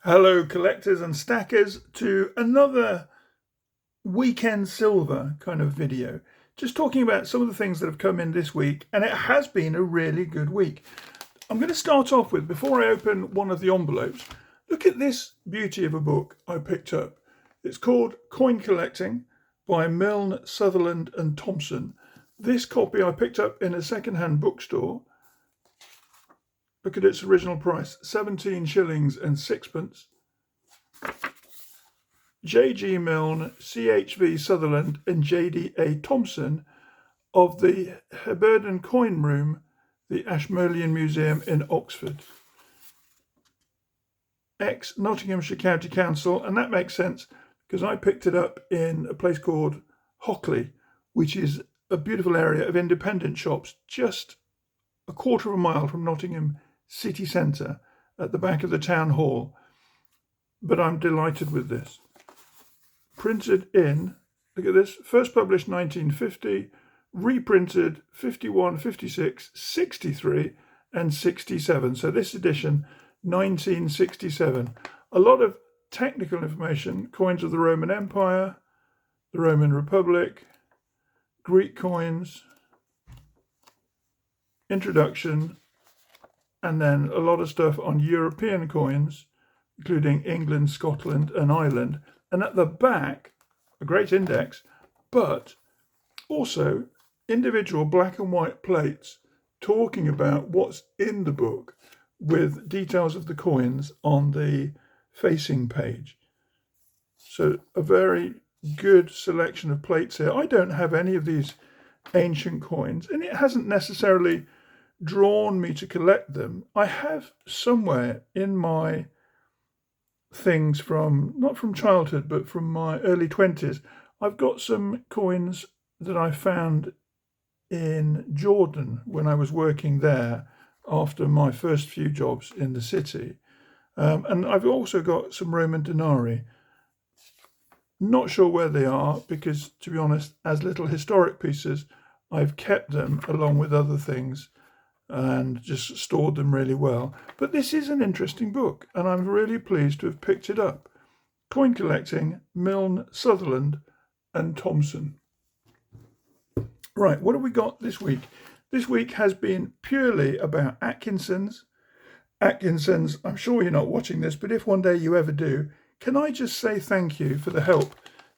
Hello, collectors and stackers, to another weekend silver kind of video. Just talking about some of the things that have come in this week, and it has been a really good week. I'm going to start off with, before I open one of the envelopes, look at this beauty of a book I picked up. It's called Coin Collecting by Milne, Sutherland and Thompson. This copy I picked up in a second-hand bookstore. Look at its original price, 17 shillings and sixpence. J.G. Milne, C.H.V. Sutherland and J.D.A. Thompson of the Heberden Coin Room, the Ashmolean Museum in Oxford. Ex-Nottinghamshire County Council, and that makes sense because I picked it up in a place called Hockley, which is a beautiful area of independent shops just a quarter of a mile from Nottingham city centre at the back of the town hall. But I'm delighted with this. Printed in, look at this, first published 1950, reprinted 51, 56, 63 and 67. So this edition, 1967. A lot of technical information, coins of the Roman Empire, the Roman Republic, Greek coins, introduction, and then a lot of stuff on European coins, including England, Scotland and Ireland. And at the back, a great index, but also individual black and white plates talking about what's in the book with details of the coins on the facing page. So a very good selection of plates here. I don't have any of these ancient coins, and it hasn't necessarily drawn me to collect them. I have somewhere in my things from, not from childhood, but from my early 20s, I've got some coins that I found in Jordan when I was working there after my first few jobs in the city. And I've also got some Roman denarii. Not sure where they are because, to be honest, as little historic pieces, I've kept them along with other things and just stored them really well. But this is an interesting book, and I'm really pleased to have picked it up. Coin Collecting, Milne, Sutherland and Thompson. Right, what have we got this week? This week has been purely about Atkinsons. Atkinsons, I'm sure you're not watching this, but if one day you ever do, can I just say thank you for the help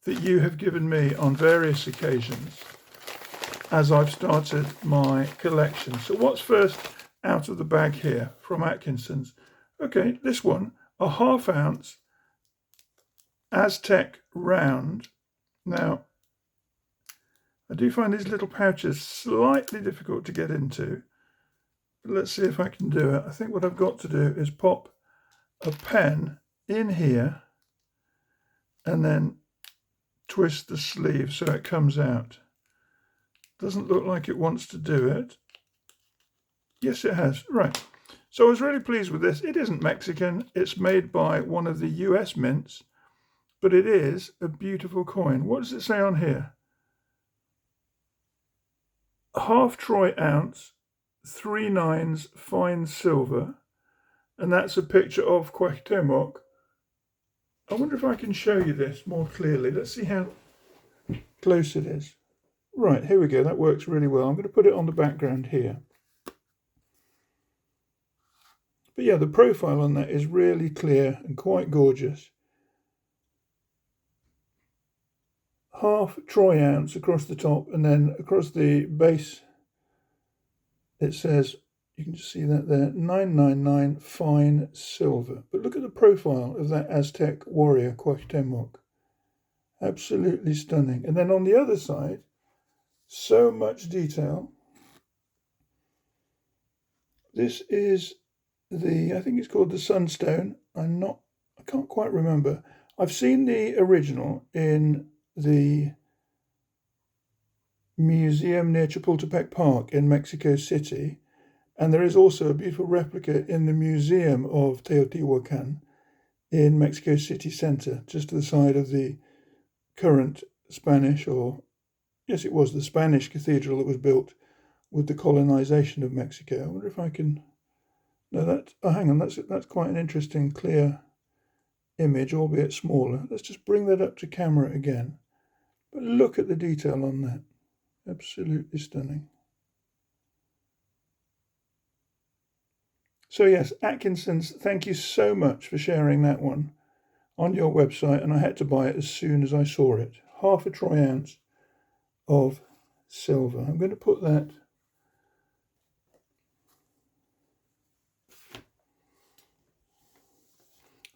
that you have given me on various occasions as I've started my collection. So what's first out of the bag here from Atkinsons? Okay, this one, a 1/2 ounce Aztec round. Now, I do find these little pouches slightly difficult to get into. But let's see if I can do it. I think what I've got to do is pop a pen in here and then twist the sleeve so it comes out. Doesn't look like it wants to do it. Yes, it has. Right. So I was really pleased with this. It isn't Mexican. It's made by one of the US mints, but it is a beautiful coin. What does it say on here? 1/2 troy ounce, 3 nines fine silver. And that's a picture of Cuahtemoc. I wonder if I can show you this more clearly. Let's see how close it is. Right, here we go. That works really well. I'm going to put it on the background here. But yeah, the profile on that is really clear and quite gorgeous. 1/2 troy ounce across the top, and then across the base it says, you can just see that there, 999 fine silver. But look at the profile of that Aztec warrior Cuauhtemoc. Absolutely stunning. And then on the other side, so much detail. This is I think it's called the Sunstone. I can't quite remember. I've seen the original in the museum near Chapultepec Park in Mexico City. And there is also a beautiful replica in the Museum of Teotihuacan in Mexico City Center, just to the side of the current Spanish, or yes, it was the Spanish cathedral that was built with the colonization of Mexico. I wonder if I can. No, hang on. That's quite an interesting, clear image, albeit smaller. Let's just bring that up to camera again. But look at the detail on that. Absolutely stunning. So yes, Atkinsons, thank you so much for sharing that one on your website, and I had to buy it as soon as I saw it. Half a troy ounce of silver. I'm going to put that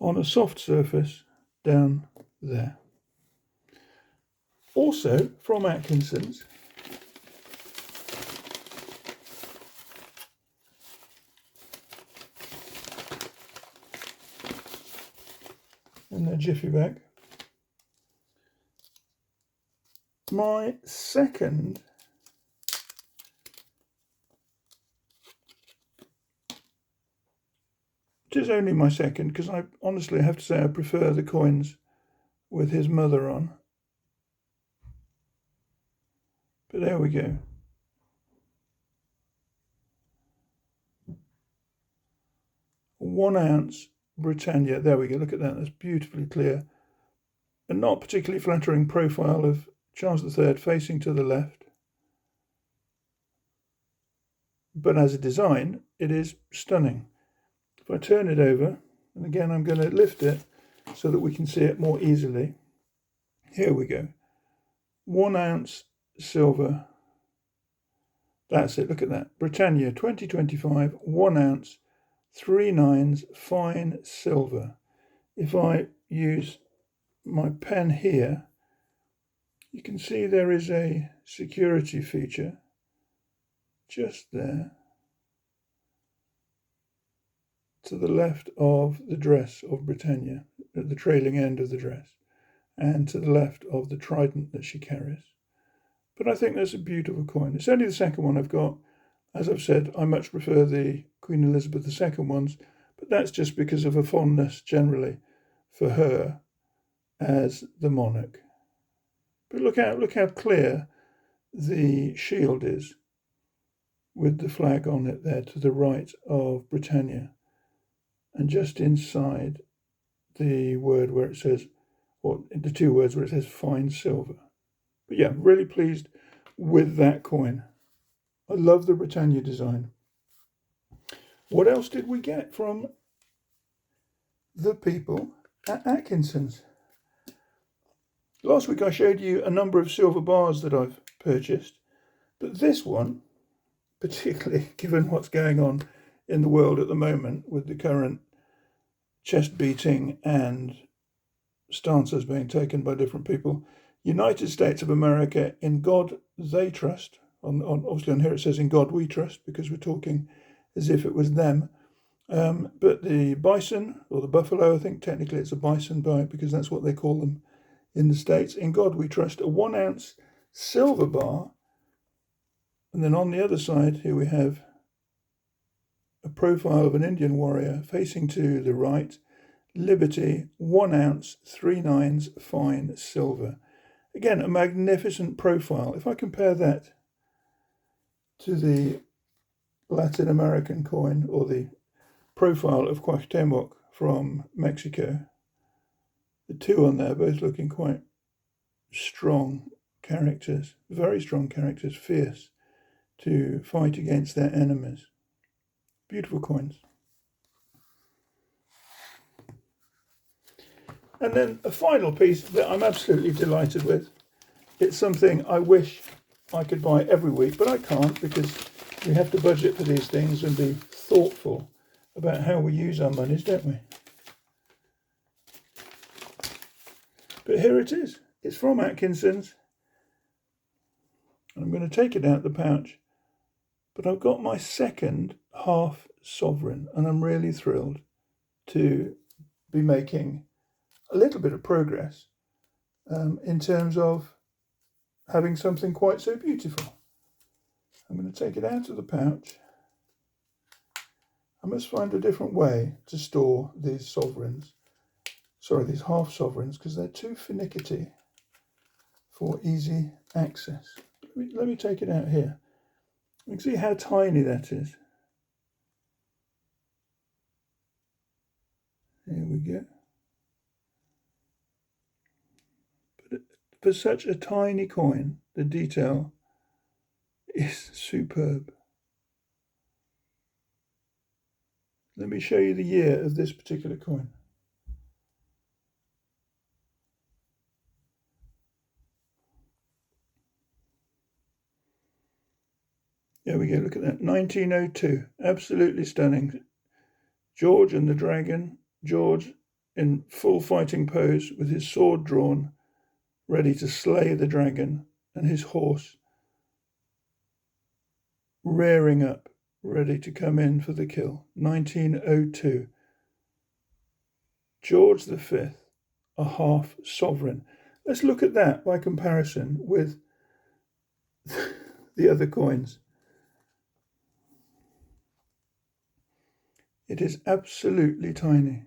on a soft surface down there. Also from Atkinsons, in their jiffy bag, my second it is only my second, because I honestly have to say I prefer the coins with his mother on. But there we go. One ounce Britannia. There we go. Look at that. That's beautifully clear. A not particularly flattering profile of Charles III facing to the left. But as a design, it is stunning. If I turn it over, and again I'm going to lift it so that we can see it more easily. Here we go. 1 ounce silver. That's it. Look at that. Britannia 2025, 1 ounce. 3 nines, fine silver. If I use my pen here, you can see there is a security feature just there to the left of the dress of Britannia, at the trailing end of the dress, and to the left of the trident that she carries. But I think that's a beautiful coin. It's only the second one I've got. As I've said, I much prefer the Queen Elizabeth II ones, but that's just because of a fondness generally for her as the monarch. But look how clear the shield is with the flag on it there to the right of Britannia, and just inside the word where it says, or the two words where it says fine silver. But yeah, really pleased with that coin. I love the Britannia design. What else did we get from the people at Atkinsons? Last week I showed you a number of silver bars that I've purchased, but this one, particularly given what's going on in the world at the moment with the current chest beating and stances being taken by different people, United States of America, in God they trust. Obviously on here it says in God we trust, because we're talking as if it was them. But the bison, or the buffalo, I think technically it's a bison bite because that's what they call them in the States. In God we trust, a 1 ounce silver bar. And then on the other side here we have a profile of an Indian warrior facing to the right. Liberty, 1 ounce, 3 nines, fine silver. Again, a magnificent profile. If I compare that to the Latin American coin, or the profile of Cuahtemoc from Mexico, the two on there both looking quite strong characters, very strong characters, fierce to fight against their enemies. Beautiful coins. And then a final piece that I'm absolutely delighted with. It's something I wish I could buy every week, but I can't, because we have to budget for these things and be thoughtful about how we use our monies, don't we? But here it is. It's from Atkinsons. I'm going to take it out of the pouch. But I've got my second half sovereign, and I'm really thrilled to be making a little bit of progress in terms of having something quite so beautiful. I'm going to take it out of the pouch. I must find a different way to store these sovereigns. Sorry, these half sovereigns, because they're too finicky for easy access. Let me take it out here. You can see how tiny that is. Here we go. for such a tiny coin, the detail is superb. Let me show you the year of this particular coin. There we go, look at that, 1902, absolutely stunning. George and the dragon, George in full fighting pose with his sword drawn, ready to slay the dragon, and his horse rearing up, ready to come in for the kill. 1902. George V, a half sovereign. Let's look at that by comparison with the other coins. It is absolutely tiny.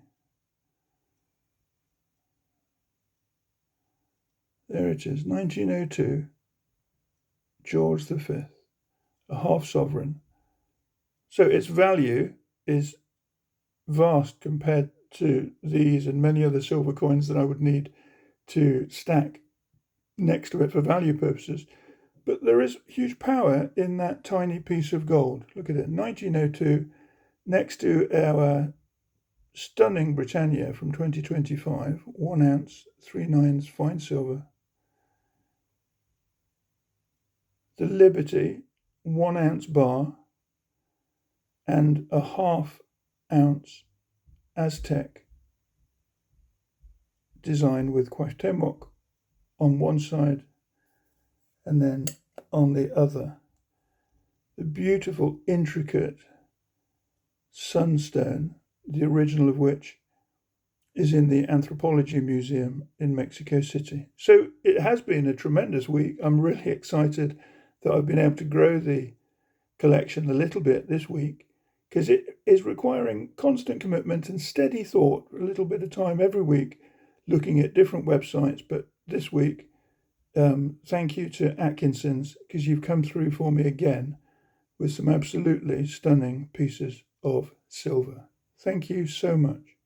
There it is, 1902, George V, a half sovereign. So its value is vast compared to these and many other silver coins that I would need to stack next to it for value purposes. But there is huge power in that tiny piece of gold. Look at it, 1902, next to our stunning Britannia from 2025, 1 ounce, 3/9 fine silver. The Liberty, 1 ounce bar, and a 1/2 ounce Aztec design with Cuahtemoc on one side and then on the other. The beautiful, intricate sunstone, the original of which is in the Anthropology Museum in Mexico City. So it has been a tremendous week. I'm really excited that I've been able to grow the collection a little bit this week, because it is requiring constant commitment and steady thought, a little bit of time every week, looking at different websites. But this week, thank you to Atkinsons, because you've come through for me again with some absolutely stunning pieces of silver. Thank you so much.